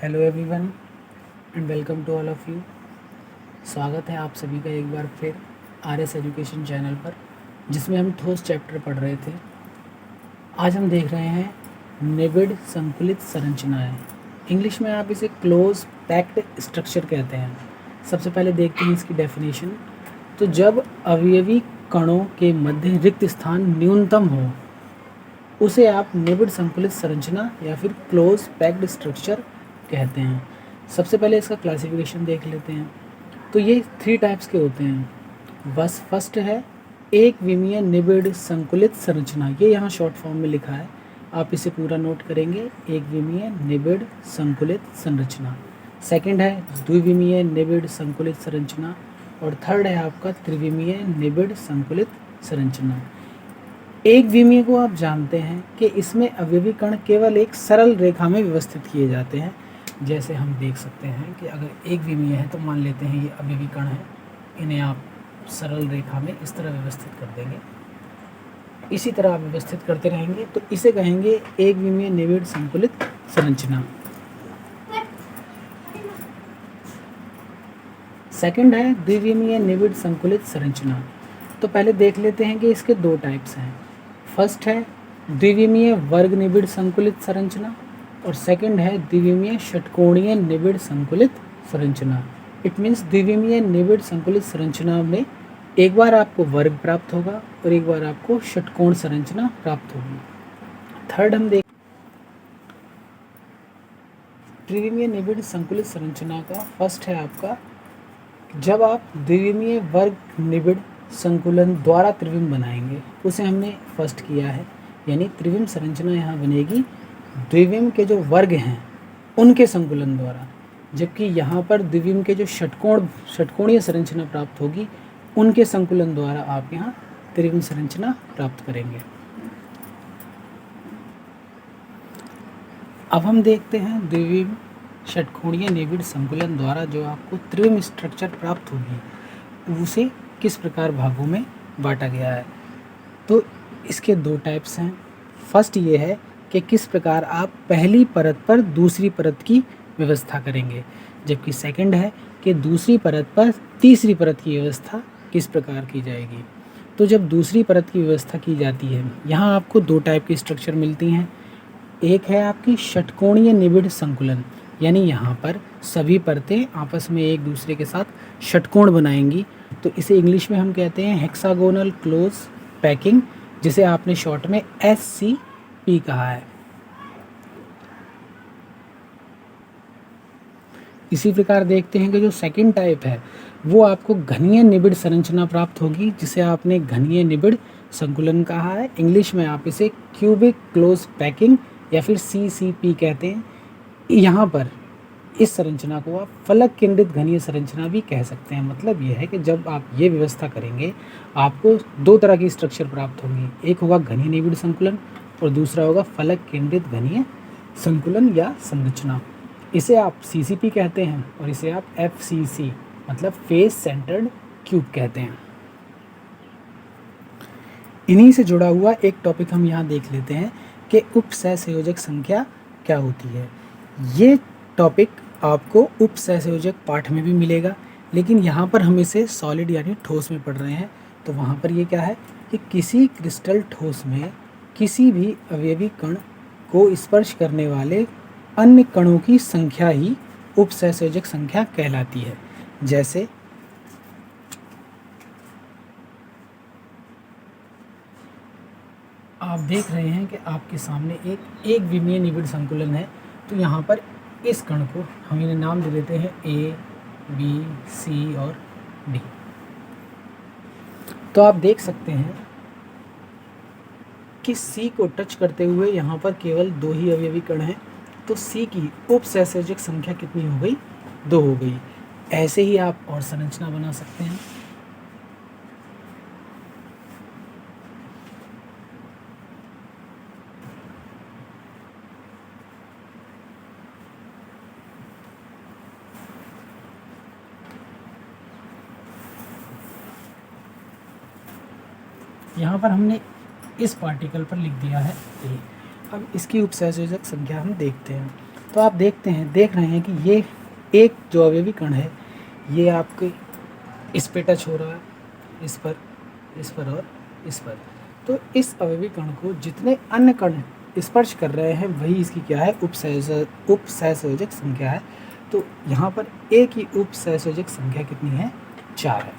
Hello everyone and welcome to all of you. स्वागत है आप सभी का एक बार फिर आर एस एजुकेशन चैनल पर, जिसमें हम ठोस चैप्टर पढ़ रहे थे। आज हम देख रहे हैं निबिड संकुलित संरचनाएं। इंग्लिश में आप इसे क्लोज पैक्ड स्ट्रक्चर कहते हैं। सबसे पहले देखते हैं इसकी डेफिनेशन। तो जब अवयवी कणों के मध्य रिक्त स्थान न्यूनतम हो, उसे आप निबिड संकुलित संरचना या फिर क्लोज पैक्ड स्ट्रक्चर कहते हैं। सबसे पहले इसका क्लासिफिकेशन देख लेते हैं। तो ये 3 टाइप्स के होते हैं। बस फर्स्ट है एक विमीय निबिड़ संकुलित संरचना। ये यहाँ शॉर्ट फॉर्म में लिखा है, आप इसे पूरा नोट करेंगे। एक विमीय निबिड़ संकुलित संरचना। सेकंड है द्विविमीय निबिड़ संकुलित संरचना। और थर्ड है आपका त्रिविमीय निबिड़ संकुलित संरचना। एक विमीय को आप जानते हैं कि इसमें अवयवी कण केवल एक सरल रेखा में व्यवस्थित किए जाते हैं। जैसे हम देख सकते हैं कि अगर एक विमीय है तो मान लेते हैं ये अवयवी कण है, इन्हें आप सरल रेखा में इस तरह व्यवस्थित कर देंगे। इसी तरह आप व्यवस्थित करते रहेंगे तो इसे कहेंगे एक विमीय निबिड़ संकुलित संरचना। सेकंड है द्विविमीय निबिड़ संकुलित संरचना। तो पहले देख लेते हैं कि इसके 2 टाइप्स हैं। फर्स्ट है द्विविमीय वर्ग निबिड़ संकुलित संरचना और सेकंड है द्विविमीय षटकोणीय निबिड़ संकुलित संरचना। इट मीन्स द्विविमीय निबिड़ संकुलित संरचना में एक बार आपको वर्ग प्राप्त होगा और एक बार आपको षटकोण संरचना प्राप्त होगी। थर्ड हम देख त्रिविमीय निबिड़ संकुलित संरचना का फर्स्ट है आपका जब आप द्विविमीय वर्ग निबिड़ संकुलन द्वारा त्रिविम बनाएंगे, उसे हमने फर्स्ट किया है। यानी त्रिविम संरचना यहाँ बनेगी द्विविम के जो वर्ग हैं उनके संकुलन द्वारा, जबकि यहाँ पर द्विविम के जो षटकोणीय संरचना प्राप्त होगी उनके संकुलन द्वारा आप यहाँ त्रिविम संरचना प्राप्त करेंगे। अब हम देखते हैं द्विविम षटकोणीय निबिड़ संकुलन द्वारा जो आपको त्रिविम स्ट्रक्चर प्राप्त होगी उसे किस प्रकार भागों में बांटा गया है। तो इसके 2 टाइप्स हैं। फर्स्ट ये है कि किस प्रकार आप पहली परत पर दूसरी परत की व्यवस्था करेंगे, जबकि सेकंड है कि दूसरी परत पर तीसरी परत की व्यवस्था किस प्रकार की जाएगी। तो जब दूसरी परत की व्यवस्था की जाती है, यहाँ आपको 2 टाइप की स्ट्रक्चर मिलती हैं। एक है आपकी षटकोणीय निबिड़ संकुलन, यानी यहाँ पर सभी परतें आपस में एक दूसरे के साथ षटकोण बनाएंगी। तो इसे इंग्लिश में हम कहते हैं हेक्सागोनल क्लोज पैकिंग, जिसे आपने शॉर्ट में SCP कहा है। इसी प्रकार देखते हैं कि जो सेकंड टाइप है वो आपको घनीय निबिड़ संरचना प्राप्त होगी, जिसे आपने घनीय निबिड़ संकुलन कहा है। इंग्लिश में आप इसे क्यूबिक क्लोज पैकिंग या फिर CCP कहते हैं। यहाँ पर इस संरचना को आप फलक केंद्रित घनीय संरचना भी कह सकते हैं। मतलब यह है कि जब आप ये व्यवस्था करेंगे आपको 2 तरह की स्ट्रक्चर प्राप्त होगी। एक होगा घनीय निबिड़ संकुलन और दूसरा होगा फलक केंद्रित घनीय संकुलन या संरचना। इसे आप CCP कहते हैं और इसे आप FCC मतलब फेस सेंटर्ड क्यूब कहते हैं। इन्हीं से जुड़ा हुआ एक टॉपिक हम यहाँ देख लेते हैं कि उपसहसंयोजक संख्या क्या होती है। ये टॉपिक आपको उपसहसंयोजक पाठ में भी मिलेगा, लेकिन यहाँ पर हम इसे सॉलिड यानी ठोस में पढ़ रहे हैं। तो वहाँ पर ये क्या है कि किसी क्रिस्टल ठोस में किसी भी अवयवी कण को स्पर्श करने वाले अन्य कणों की संख्या ही उपसहसंयोजक संख्या कहलाती है। जैसे आप देख रहे हैं कि आपके सामने एक विमीय निबिड़ संकुलन है। तो यहाँ पर इस कण को हम इन्हें नाम दे देते हैं A, B, C और D। तो आप देख सकते हैं कि C को टच करते हुए यहाँ पर केवल 2 ही अवयवी कण हैं। तो C की उपसहसंयोजक संख्या कितनी हो गई? 2 हो गई। ऐसे ही आप और संरचना बना सकते हैं। यहाँ पर हमने इस पार्टिकल पर लिख दिया है A। अब इसकी उपसहसंयोजक संख्या हम देखते हैं। तो आप देख रहे हैं कि ये एक जो अवयवी कण है ये आपके इस पे टच हो रहा है, इस पर और इस पर। तो इस अवयवी कण को जितने अन्य कण स्पर्श कर रहे हैं वही इसकी क्या है, उपसहसंयोजक संख्या है। तो यहाँ पर एक ही उपसहसंयोजक संख्या कितनी है, 4 है।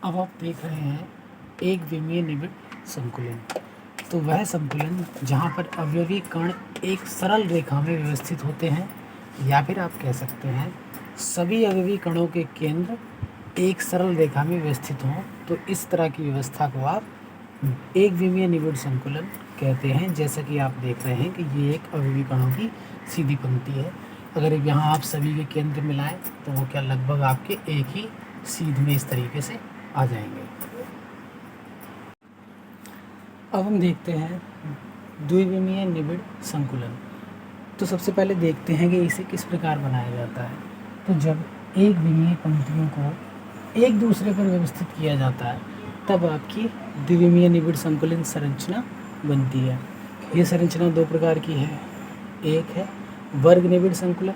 अब आप देख रहे हैं एक विमीय निबिड़ संकुलन। तो वह संकुलन जहाँ पर अवयवी कण एक सरल रेखा में व्यवस्थित होते हैं, या फिर आप कह सकते हैं सभी अवयवी कणों के केंद्र एक सरल रेखा में व्यवस्थित हों, तो इस तरह की व्यवस्था को आप एक विमीय निबिड़ संकुलन कहते हैं। जैसा कि आप देख रहे हैं कि ये एक अवयवी कणों की सीधी पंक्ति है। अगर यहाँ आप सभी के केंद्र मिलाएं तो वो क्या लगभग आपके एक ही सीध में इस तरीके से आ जाएंगे। अब हम देखते हैं द्विविमीय निबिड़ संकुलन। तो सबसे पहले देखते हैं कि इसे किस प्रकार बनाया जाता है। तो जब एक विमीय पंक्तियों को एक दूसरे पर व्यवस्थित किया जाता है तब आपकी द्विविमीय निबिड़ संकुलन संरचना बनती है। ये संरचना दो प्रकार की है, एक है वर्ग निबिड़ संकुलन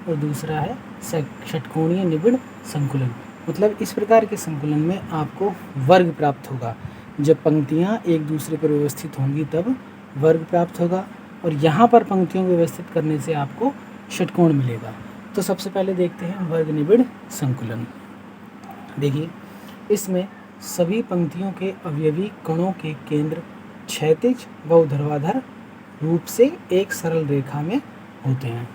और दूसरा है षटकोणीय निबिड़ संकुलन। मतलब इस प्रकार के संकुलन में आपको वर्ग प्राप्त होगा। जब पंक्तियाँ एक दूसरे पर व्यवस्थित होंगी तब वर्ग प्राप्त होगा, और यहाँ पर पंक्तियों को व्यवस्थित करने से आपको षटकोण मिलेगा। तो सबसे पहले देखते हैं वर्ग निबिड़ संकुलन। देखिए, इसमें सभी पंक्तियों के अवयवी कणों के केंद्र क्षैतिज व ऊर्ध्वाधर रूप से एक सरल रेखा में होते हैं।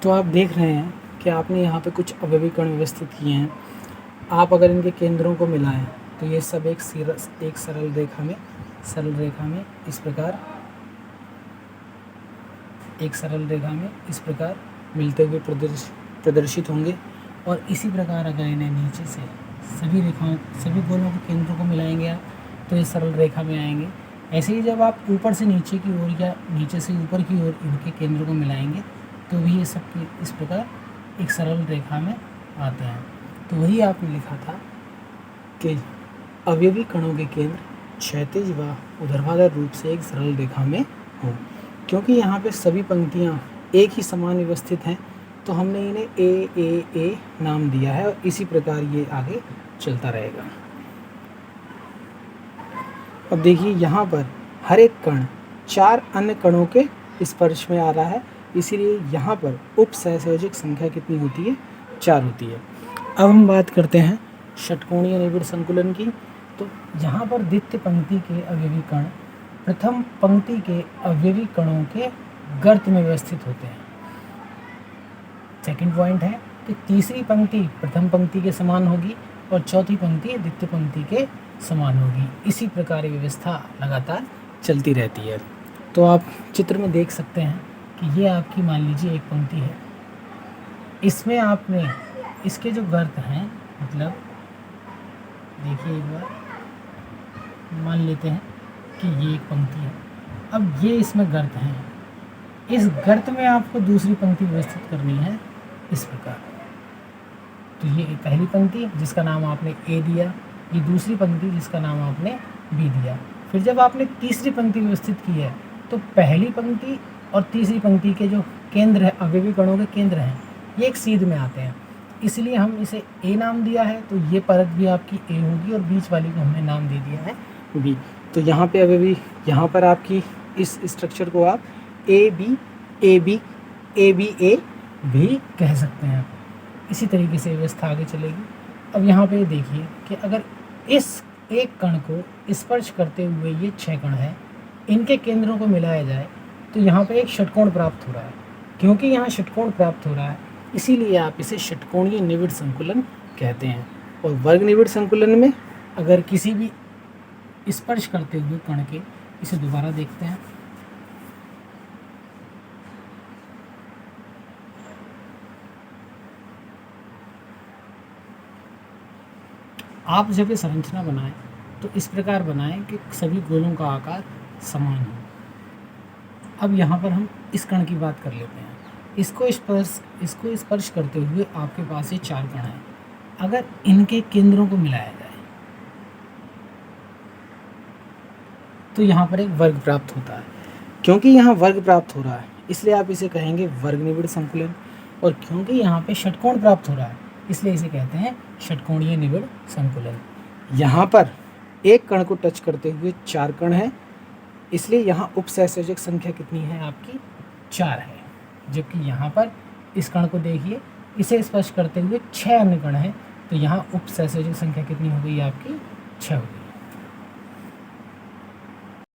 तो आप देख रहे हैं कि आपने यहाँ पे कुछ अवयवी कण व्यवस्थित किए हैं। आप अगर इनके केंद्रों को मिलाएं तो ये सब एक सरल रेखा में इस प्रकार मिलते हुए प्रदर्शित होंगे। और इसी प्रकार अगर इन्हें नीचे से सभी गोलों के केंद्रों को मिलाएंगे आप तो ये सरल रेखा में आएंगे। ऐसे ही जब आप ऊपर से नीचे की ओर या नीचे से ऊपर की ओर इनके केंद्रों को मिलाएंगे तो भी ये सब इस प्रकार एक सरल रेखा में आते हैं। तो वही आपने लिखा था कि अवयवी कणों के केंद्र क्षैतिज व ऊर्ध्वाधर रूप से एक सरल रेखा में हो। क्योंकि यहाँ पे सभी पंक्तियाँ एक ही समान व्यवस्थित हैं तो हमने इन्हें ए नाम दिया है, और इसी प्रकार ये आगे चलता रहेगा। अब देखिए, यहाँ पर हर एक कण 4 अन्य कणों के स्पर्श में आ रहा है, इसीलिए यहाँ पर उपसहसंयोजक संख्या कितनी होती है, 4 होती है। अब हम बात करते हैं षटकोणीय निबिड़ संकुलन की। तो यहाँ पर द्वितीय पंक्ति के अवयवी कण प्रथम पंक्ति के अवयवी कणों के गर्त में व्यवस्थित होते हैं। सेकंड पॉइंट है कि तीसरी पंक्ति प्रथम पंक्ति के समान होगी और चौथी पंक्ति द्वितीय पंक्ति के समान होगी। इसी प्रकार व्यवस्था लगातार चलती रहती है। तो आप चित्र में देख सकते हैं कि ये आपकी मान लीजिए एक पंक्ति है, इसमें आपने इसके जो गर्त हैं, मतलब देखिए एक बार मान लेते हैं कि ये एक पंक्ति है। अब ये इसमें गर्त हैं, इस गर्त में आपको दूसरी पंक्ति व्यवस्थित करनी है इस प्रकार। तो ये पहली पंक्ति जिसका नाम आपने ए दिया, ये दूसरी पंक्ति जिसका नाम आपने बी दिया। फिर जब आपने तीसरी पंक्ति व्यवस्थित की है तो पहली पंक्ति और तीसरी पंक्ति के जो केंद्र है, अवयवी कणों के केंद्र हैं, ये एक सीध में आते हैं, इसलिए हम इसे ए नाम दिया है। तो ये परत भी आपकी ए होगी और बीच वाली को हमने नाम दे दिया है बी। तो यहाँ पे अवयवी, यहाँ पर आपकी इस स्ट्रक्चर को आप ए बी ए भी कह सकते हैं। इसी तरीके से व्यवस्था आगे चलेगी। अब यहाँ पे देखिए कि अगर इस एक कण को स्पर्श करते हुए ये 6 कण हैं, इनके केंद्रों को मिलाया जाए तो यहाँ पे एक षटकोण प्राप्त हो रहा है। क्योंकि यहाँ षटकोण प्राप्त हो रहा है इसीलिए आप इसे षटकोणीय निबिड़ संकुलन कहते हैं। और वर्ग निबिड़ संकुलन में अगर किसी भी स्पर्श करते हुए कण के, इसे दोबारा देखते हैं, आप जब ये संरचना बनाएं तो इस प्रकार बनाएं कि सभी गोलों का आकार समान हो। अब यहाँ पर हम इस कण की बात कर लेते हैं। इसको स्पर्श करते हुए आपके पास ये 4 कण हैं। अगर इनके केंद्रों को मिलाया जाए तो यहाँ पर एक वर्ग प्राप्त होता है। क्योंकि यहाँ वर्ग प्राप्त हो रहा है इसलिए आप इसे कहेंगे वर्ग निबिड़ संकुलन, और क्योंकि यहाँ पे षटकोण प्राप्त हो रहा है इसलिए इसे कहते हैं षटकोणीय निबिड़ संकुलन। यहाँ पर एक कण को टच करते हुए 4 कण हैं, इसलिए यहाँ उपसहसंयोजक संख्या कितनी है आपकी 4 है। जबकि यहाँ पर इस कण को देखिए, इसे स्पर्श करते हुए 6 अन्य कण हैं, तो यहाँ उपसहसंयोजक संख्या कितनी हो गई आपकी 6 हो गई।